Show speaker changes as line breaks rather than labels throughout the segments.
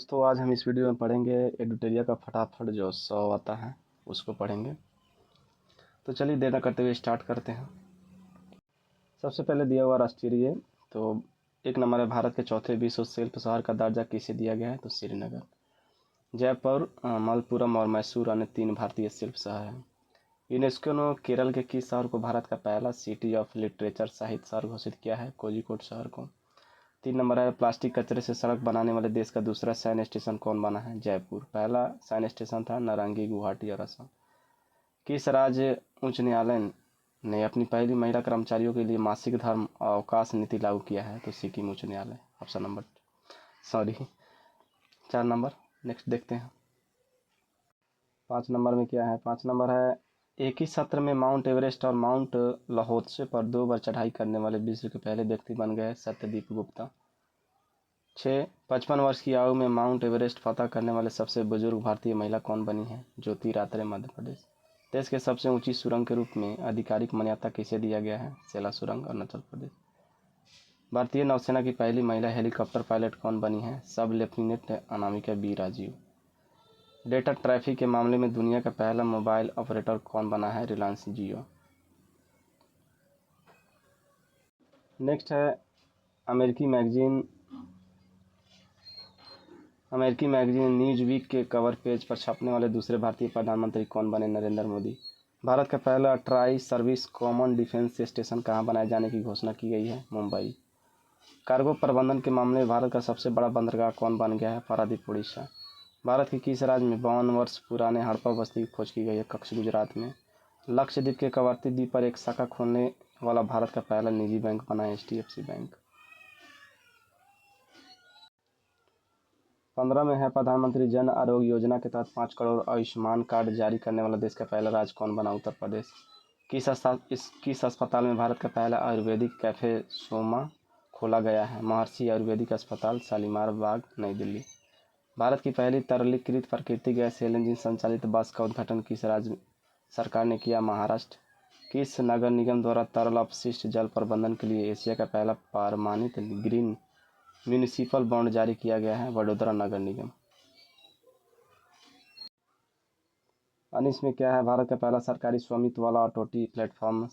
दोस्तों आज हम इस वीडियो में पढ़ेंगे एडुटेरिया का फटाफट जो 100 आता है उसको पढ़ेंगे। तो चलिए देर न करते हुए स्टार्ट करते हैं। सबसे पहले दिया हुआ राष्ट्रीय तो एक नंबर है, भारत के चौथे विश्व शिल्प शहर का दर्जा किसे दिया गया है? तो श्रीनगर। जयपुर, मलप्पुरम और मैसूर अन्य 3 भारतीय शिल्प शहर हैं। यूनेस्को ने केरल के किस शहर को भारत का पहला सिटी ऑफ लिटरेचर साहित्य शहर घोषित किया है? कोझिकोड शहर को। 3 नंबर है, प्लास्टिक कचरे से सड़क बनाने वाले देश का दूसरा सैन्य स्टेशन कौन बना है? जयपुर। पहला सैन्य स्टेशन था नारंगी, गुवाहाटी और असम। किस राज्य उच्च न्यायालय ने अपनी पहली महिला कर्मचारियों के लिए मासिक धर्म अवकाश नीति लागू किया है? तो सिक्किम उच्च न्यायालय। Option number 4 number. नेक्स्ट देखते हैं 5 नंबर में क्या है। 5 नंबर है, एक ही सत्र में माउंट एवरेस्ट और माउंट लहोत्से पर 2 बार चढ़ाई करने वाले विश्व के पहले व्यक्ति बन गए सत्यदीप गुप्ता। 6 55 वर्ष की आयु में माउंट एवरेस्ट फतह करने वाले सबसे बुजुर्ग भारतीय महिला कौन बनी है? ज्योति रात्रे, मध्य प्रदेश। देश के सबसे ऊंची सुरंग के रूप में आधिकारिक मान्यता किसे दिया गया है? सेला सुरंग, अरुणाचल प्रदेश। भारतीय नौसेना की पहली महिला हेलीकॉप्टर पायलट कौन बनी है? सब lieutenant Anamika B Rajeev. Data traffic के मामले में दुनिया का पहला मोबाइल ऑपरेटर कौन बना है? रिलायंस जियो। नेक्स्ट है, अमेरिकी मैगजीन न्यूज वीक के कवर पेज पर छपने वाले दूसरे भारतीय प्रधानमंत्री कौन बने? नरेंद्र मोदी। भारत का पहला tri service common defence station कहां बनाए जाने की घोषणा की गई है? मुंबई। कार्गो प्रबंधन के मामले में भारत का सबसे बड़ा बंदरगाह कौन बन गया है? पारादीप, उड़ीसा। भारत के किस राज्य में 52 वर्ष पुराने हड़प्पा बस्ती की खोज की गई है? कच्छ, गुजरात में। लक्षद्वीप के कवरत्ती द्वीप पर एक शाखा खोलने वाला भारत का पहला निजी बैंक बना है HDFC बैंक। 15 में है, प्रधानमंत्री जन आरोग्य योजना के तहत 5 करोड़ आयुष्मान कार्ड जारी करने वाला देश का पहला राज्य कौन बना? उत्तर प्रदेश। किस अस्पताल में भारत का पहला आयुर्वेदिक कैफे सोमा खोला गया है? महर्षि आयुर्वेदिक अस्पताल, शालीमार बाग, नई दिल्ली। भारत की पहली तरलीकृत प्राकृतिक गैस एलएनजी संचालित बस का उद्घाटन किस राज्य सरकार ने किया? महाराष्ट्र। किस नगर निगम द्वारा तरल अपशिष्ट जल प्रबंधन के लिए एशिया का पहला प्रमाणित ग्रीन म्यूनिसिपल बॉन्ड जारी किया गया है? वडोदरा नगर निगम। 19 में क्या है, भारत का पहला सरकारी स्वामित्व वाला ऑटोटी प्लेटफॉर्म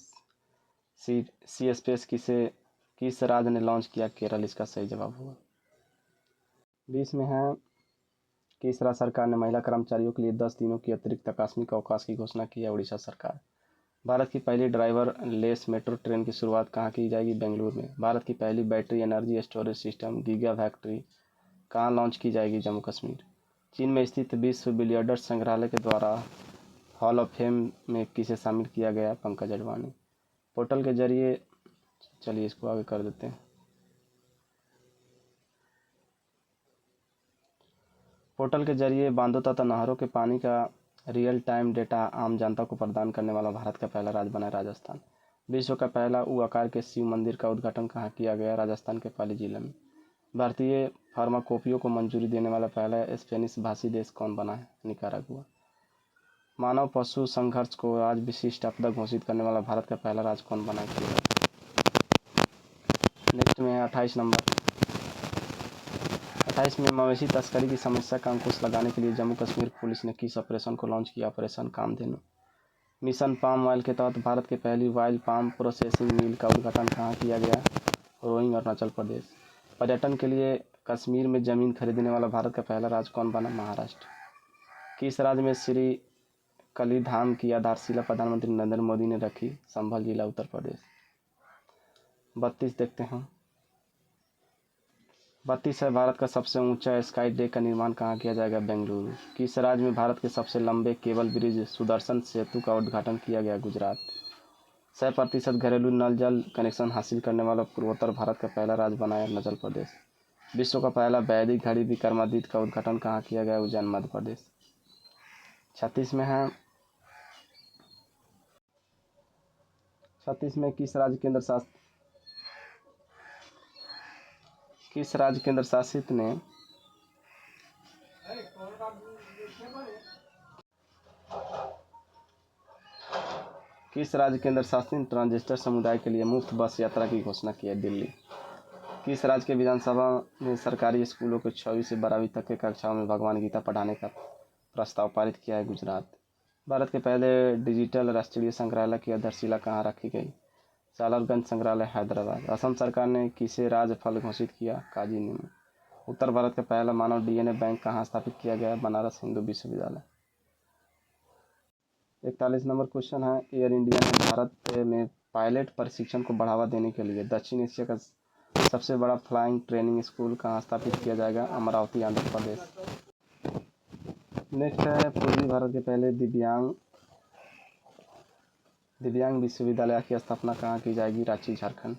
सी स्पेस किस राज्य ने लॉन्च किया? केरल। इसका सही जवाब होगा। 20 में है, किस राज्य सरकार ने महिला कर्मचारियों के लिए 10 दिनों की अतिरिक्त आकस्मिक अवकाश की घोषणा की है? उड़ीसा सरकार। भारत की पहली ड्राइवर लेस मेट्रो ट्रेन की शुरुआत कहाँ की जाएगी? बेंगलुरु में। भारत की पहली battery energy storage system giga factory कहाँ लॉन्च की जाएगी? जम्मू कश्मीर। चीन में स्थित विश्व बिलियर्ड्स संग्रहालय के द्वारा हॉल ऑफ फेम में किसे शामिल किया गया? पंकज अडवाणी। पोर्टल के जरिए, चलिए इसको आगे कर देते हैं। पोर्टल के जरिए बांधों तथा नहरों के पानी का रियल टाइम डेटा आम जनता को प्रदान करने वाला भारत का पहला राज्य बना है राजस्थान। विश्व का पहला ऊ आकार के शिव मंदिर का उद्घाटन कहाँ किया गया? राजस्थान के पाली जिले में। भारतीय फार्माकोपियों को मंजूरी देने वाला पहला स्पेनिश भाषी देश कौन बना है? निकारागुआ। मानव पशु संघर्ष को आज विशिष्ट आपदा घोषित करने वाला भारत का पहला राज्य कौन बना है? नेक्स्ट में 28 नंबर। 28 में मवेशी तस्करी की समस्या का अंकुश लगाने के लिए जम्मू कश्मीर पुलिस ने किस ऑपरेशन को लॉन्च किया? Operation Kamdhenu. Mission palm oil के तहत भारत के पहली वाइल्ड पाम प्रोसेसिंग मिल का उद्घाटन कहाँ किया गया? रोइंग, अरुणाचल प्रदेश। पर्यटन के लिए कश्मीर में जमीन खरीदने वाला भारत का पहला राज्य कौन बना? महाराष्ट्र। किस राज्य में श्री कलीधाम की आधारशिला प्रधानमंत्री नरेंद्र मोदी ने रखी? संभल जिला, उत्तर प्रदेश। 32 देखते हैं। 32 है, भारत का सबसे ऊंचा स्काई डेक का निर्माण कहाँ किया जाएगा? बेंगलुरु। किस राज्य में भारत के सबसे लंबे केबल ब्रिज सुदर्शन सेतु का उद्घाटन किया गया? गुजरात। 100% घरेलू नल जल कनेक्शन हासिल करने वाला पूर्वोत्तर भारत का पहला राज्य बना है अरुणाचल प्रदेश। विश्व का पहला वैदिक घड़ी विक्रमादित्य का उद्घाटन कहाँ किया गया? उज्जैन, मध्य प्रदेश। 36 में है, 36 में किस राज्य केंद्र शासित ने किस राज्य केंद्र शासित ट्रांसजेंडर समुदाय के लिए मुफ्त बस यात्रा की घोषणा की है? दिल्ली। किस राज्य के विधानसभा ने सरकारी स्कूलों को 6वीं से 12वीं तक के कक्षाओं में भगवान गीता पढ़ाने का प्रस्ताव पारित किया है? गुजरात। भारत के पहले डिजिटल राष्ट्रीय संग्रहालय की आधारशिला कहाँ रखी गई? सालारगंज संग्रहालय, हैदराबाद। असम सरकार ने किसे राजफल घोषित किया? काजी नीम। उत्तर भारत का पहला मानव डीएनए बैंक कहाँ स्थापित किया गया? बनारस हिंदू विश्वविद्यालय। 41 नंबर क्वेश्चन है, एयर इंडिया ने भारत में पायलट प्रशिक्षण को बढ़ावा देने के लिए दक्षिण एशिया का सबसे बड़ा फ्लाइंग ट्रेनिंग स्कूल कहाँ स्थापित किया जाएगा? अमरावती, आंध्र प्रदेश। नेक्स्ट है, पूर्वी भारत के पहले दिव्यांग विश्वविद्यालय की स्थापना कहाँ की जाएगी? रांची, झारखंड।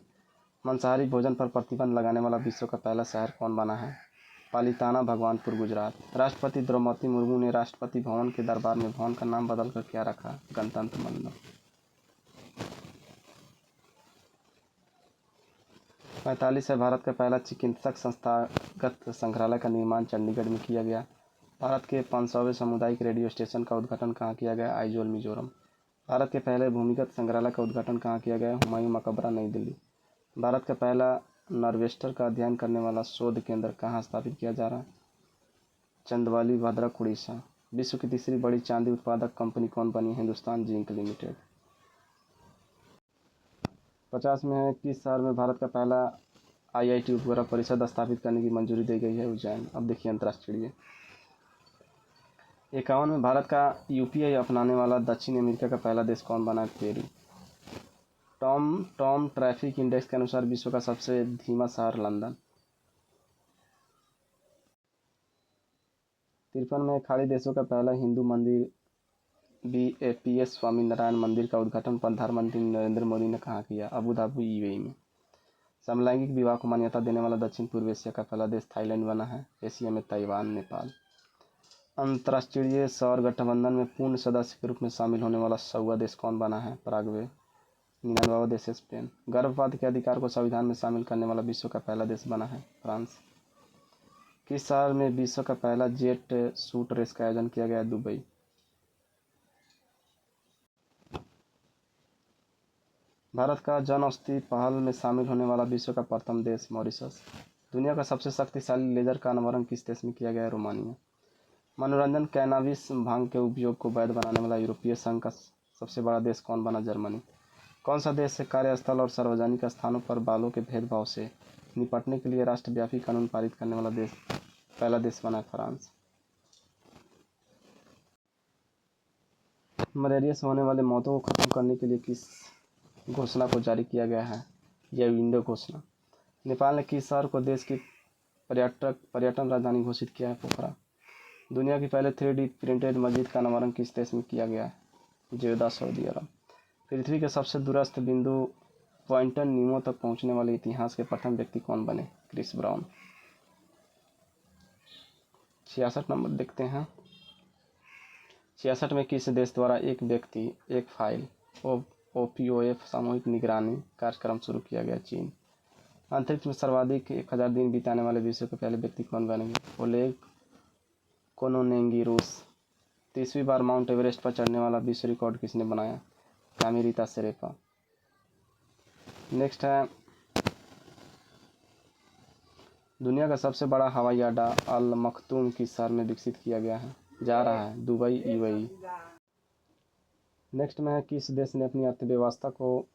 मांसाहारी भोजन पर प्रतिबंध लगाने वाला विश्व का पहला शहर कौन बना है? पालिताना, भगवानपुर, गुजरात। राष्ट्रपति द्रौपदी मुर्मू ने राष्ट्रपति भवन के दरबार में भवन का नाम बदलकर क्या रखा? गणतंत्र मंडल। 45 है, भारत का पहला चिकित्सक संस्थागत संग्रहालय का निर्माण चंडीगढ़ में किया गया। भारत के 500वें सामुदायिक रेडियो स्टेशन का उद्घाटन कहाँ किया गया? आइजोल, मिजोरम। भारत के पहले भूमिगत संग्रहालय का उद्घाटन कहाँ किया गया? हुमायूं मकबरा, नई दिल्ली। भारत का पहला नार्वेस्टर का अध्ययन करने वाला शोध केंद्र कहाँ स्थापित किया जा रहा है? चंदवाली, भद्रक, उड़ीसा। विश्व की तीसरी बड़ी चांदी उत्पादक कंपनी कौन बनी? Hindustan zinc limited. 50 में है, किस शहर में भारत का पहला आईआईटी उपग्रह परिषद स्थापित करने की मंजूरी दी गई है? उज्जैन। अब देखिए अंतर्राष्ट्रीय। 51 में भारत का यूपीआई अपनाने वाला दक्षिण अमेरिका का पहला देश कौन बना? पेरू। टॉम ट्रैफिक इंडेक्स के अनुसार विश्व का सबसे धीमा शहर लंदन। 53 में खाड़ी देशों का पहला हिंदू मंदिर बीएपीएस स्वामी नारायण मंदिर का उद्घाटन प्रधानमंत्री नरेंद्र मोदी ने कहाँ किया? अबू धाबी, यूएई में। समलैंगिक विवाह को मान्यता देने वाला दक्षिण पूर्व एशिया का पहला देश थाईलैंड बना है। एशिया में ताइवान, नेपाल। अंतर्राष्ट्रीय सौर गठबंधन में पूर्ण सदस्य के रूप में शामिल होने वाला 100वां देश कौन बना है? पराग्वे। 99वां देश स्पेन। गर्भपात के अधिकार को संविधान में शामिल करने वाला विश्व का पहला देश बना है? फ्रांस। किस साल में विश्व का पहला जेट शूट रेस का आयोजन किया गया? दुबई। भारत का जन औषधि पहल में शामिल होने वाला विश्व का प्रथम देश? मॉरिशस। दुनिया का सबसे शक्तिशाली लेजर का अनावरण किस देश में किया गया? रोमानिया। मनोरंजन कैनाबिस भांग के उपयोग को वैध बनाने वाला यूरोपीय संघ का सबसे बड़ा देश कौन बना? जर्मनी। कौन सा देश कार्यस्थल और सार्वजनिक स्थानों पर बालों के भेदभाव से निपटने के लिए राष्ट्रव्यापी कानून पारित करने वाला पहला देश बना? फ्रांस। मलेरिया से होने वाले मौतों को खत्म करने के लिए किस घोषणा को जारी किया गया है? यह विंडो घोषणा। नेपाल ने किस शहर को देश की पर्यटन राजधानी घोषित किया है? पोखरा। दुनिया की पहले 3D प्रिंटेड मस्जिद का अनावरण किस देश में किया गया है? जेद्दा, सऊदी अरब। पृथ्वी के सबसे दूरस्थ बिंदु पॉइंट नीमो तक पहुंचने वाले इतिहास के प्रथम व्यक्ति कौन बने? Chris brown. 66 नंबर देखते हैं। 66 में किस देश द्वारा एक व्यक्ति एक फाइल OPOF सामूहिक निगरानी कार्यक्रम शुरू किया गया? चीन। अंतरिक्ष में सर्वाधिक 1000 दिन बिताने वाले विश्व के पहले व्यक्ति कौन बनेंगे? ओलेग कोनोनेंगी, रूस। 30वीं बार माउंट एवरेस्ट पर चढ़ने वाला विश्व रिकॉर्ड किसने बनाया? कामिरीता शेरेपा। नेक्स्ट है, दुनिया का सबसे बड़ा हवाई अड्डा अल मखतूम किस शहर में विकसित किया गया है? जा रहा है दुबई, यूएई। नेक्स्ट में है, किस देश ने अपनी अर्थव्यवस्था को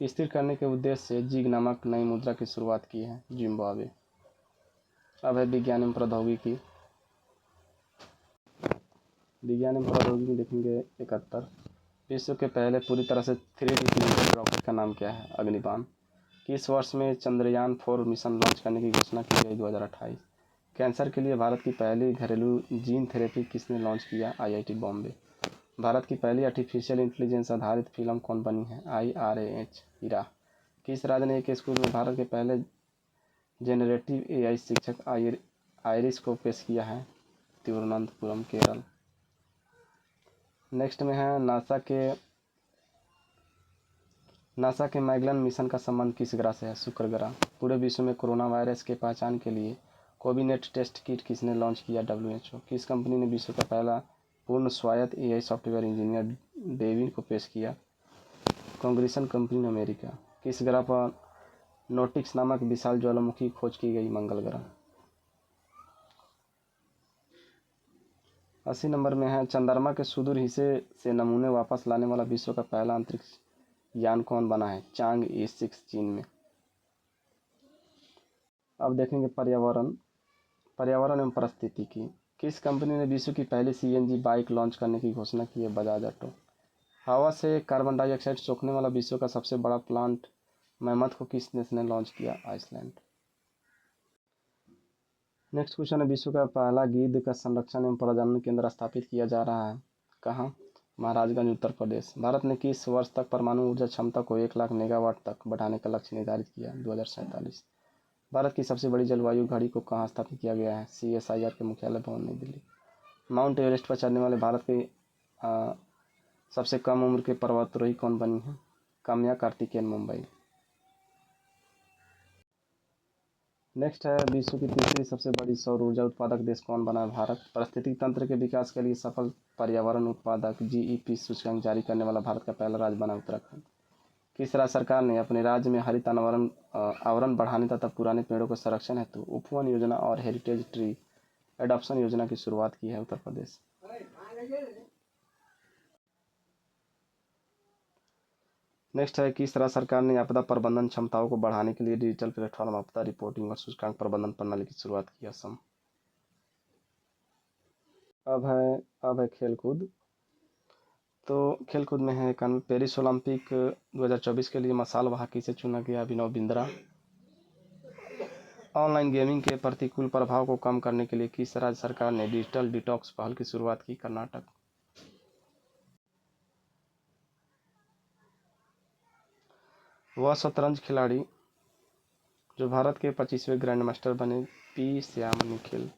स्थिर करने के उद्देश्य से जिग नामक नई मुद्रा की शुरुआत की है? जिम्बाब्वे। अब है विज्ञान एवं प्रौद्योगिकी। देखेंगे 71। विश्व के पहले पूरी तरह से 3D प्रिंटेड रॉकेट का नाम क्या है? अग्निबाण। किस वर्ष में चंद्रयान 4 मिशन लॉन्च करने की घोषणा की गई? 2028। कैंसर के लिए भारत की पहली घरेलू जीन थेरेपी किसने लॉन्च किया? IIT बॉम्बे। भारत की पहली आर्टिफिशियल इंटेलिजेंस आधारित फिल्म कौन बनी है? IRAH, हीरा। किस राज्य ने एक स्कूल में भारत के पहले जेनरेटिव AI शिक्षक आइरिस को पेश किया है? तिरुवनंतपुरम, केरल। नेक्स्ट में है, नासा के मैगलन मिशन का संबंध किस ग्रह से है? शुक्र ग्रह। पूरे विश्व में कोरोना वायरस के पहचान के लिए कोविनेट टेस्ट किट किसने लॉन्च किया? WHO। किस कंपनी ने विश्व का पहला पूर्ण स्वायत्त AI सॉफ्टवेयर इंजीनियर डेविन को पेश किया? कॉन्ग्रेसन कंपनी, अमेरिका। किस ग्रह पर नोटिक्स नामक विशाल ज्वालामुखी की खोज की गई मंगल ग्रह। 80 नंबर में है, चंद्रमा के सुदूर हिस्से से नमूने वापस लाने वाला विश्व का पहला अंतरिक्ष यान कौन बना है? चांग E6 चीन में। अब देखेंगे पर्यावरण एवं पारिस्थितिकी। किस कंपनी ने विश्व की पहली CNG बाइक लॉन्च करने की घोषणा की है? बजाज ऑटो। हवा से कार्बन डाइऑक्साइड सोखने वाला विश्व का सबसे बड़ा प्लांट मैमथ को किस देश ने लॉन्च किया? आइसलैंड। नेक्स्ट क्वेश्चन है, विश्व का पहला गिद्ध का संरक्षण एवं प्रजनन केंद्र स्थापित किया जा रहा है कहाँ? महाराजगंज, उत्तर प्रदेश। भारत ने किस वर्ष तक परमाणु ऊर्जा क्षमता को 1 लाख मेगावाट तक बढ़ाने का लक्ष्य निर्धारित किया? 2047। भारत की सबसे बड़ी जलवायु घड़ी को कहाँ स्थापित किया गया है? CSIR के मुख्यालय भवन, नई दिल्ली। माउंट एवरेस्ट पर चढ़ने वाले भारत के सबसे कम उम्र के पर्वतारोही कौन बनी है? काम्या कार्तिकेयन, मुंबई। नेक्स्ट है, विश्व की तीसरी सबसे बड़ी सौर ऊर्जा उत्पादक देश कौन बना है? भारत। पारिस्थितिक तंत्र के विकास के लिए सफल पर्यावरण उत्पादक GEP सूचकांक जारी करने वाला भारत का पहला राज्य बना उत्तराखंड। किस राज्य सरकार ने अपने राज्य में हरित आवरण बढ़ाने तथा पुराने पेड़ों के संरक्षण हेतु उपवन योजना और हेरिटेज ट्री एडॉप्शन योजना की शुरुआत की है? उत्तर प्रदेश। नेक्स्ट है, किस राज्य सरकार ने आपदा प्रबंधन क्षमताओं को बढ़ाने के लिए डिजिटल प्लेटफॉर्म आपदा रिपोर्टिंग और सूचकांक प्रबंधन प्रणाली की शुरुआत की? असम। अब है खेलकूद। तो खेलकूद में है पेरिस ओलंपिक 2024 के लिए मसाल वाहक किसे चुना गया? अभिनव बिंद्रा। ऑनलाइन गेमिंग के प्रतिकूल प्रभाव को कम करने के लिए किस राज्य सरकार ने डिजिटल डिटॉक्स पहल की शुरुआत की? कर्नाटक। वह शतरंज खिलाड़ी जो भारत के 25वें ग्रैंड मास्टर बने? P Shyam Nikhil.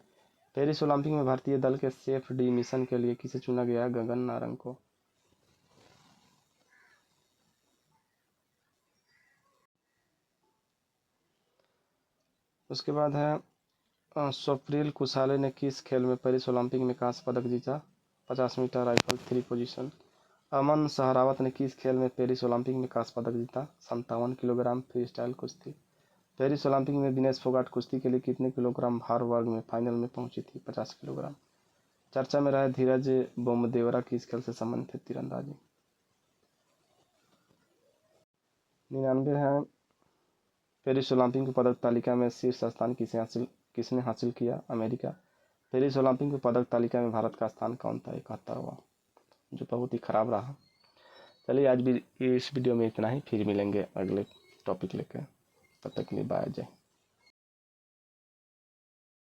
Paris Olympic में भारतीय दल के सेफ डी मिशन के लिए किसे चुना गया? गगन नारंग को। उसके बाद है, स्वप्निल कुसाले ने किस खेल में पेरिस ओलंपिक में कांस्य पदक जीता? 50 मीटर राइफल 3 पोजीशन। अमन सहरावत ने किस खेल में पेरिस ओलंपिक में कांस्य पदक जीता? 57 किलोग्राम फ्री स्टाइल कुश्ती। पेरिस ओलंपिक में विनेश फोगाट कुश्ती के लिए कितने किलोग्राम भार वर्ग में फाइनल में पहुंची थी? 50 किलोग्राम। चर्चा में रहे धीरज बोमदेवरा किस खेल से संबंधित है? तीरंदाजी। 99 है, पेरिस ओलंपिक की पदक तालिका में शीर्ष स्थान किसने हासिल किया? अमेरिका। पेरिस ओलंपिक की पदक तालिका में भारत का स्थान कौन था? 71वां, जो बहुत ही खराब रहा। चलिए आज भी इस वीडियो में इतना ही, फिर मिलेंगे अगले टॉपिक लेकर। तब तक के लिए बाय, जय।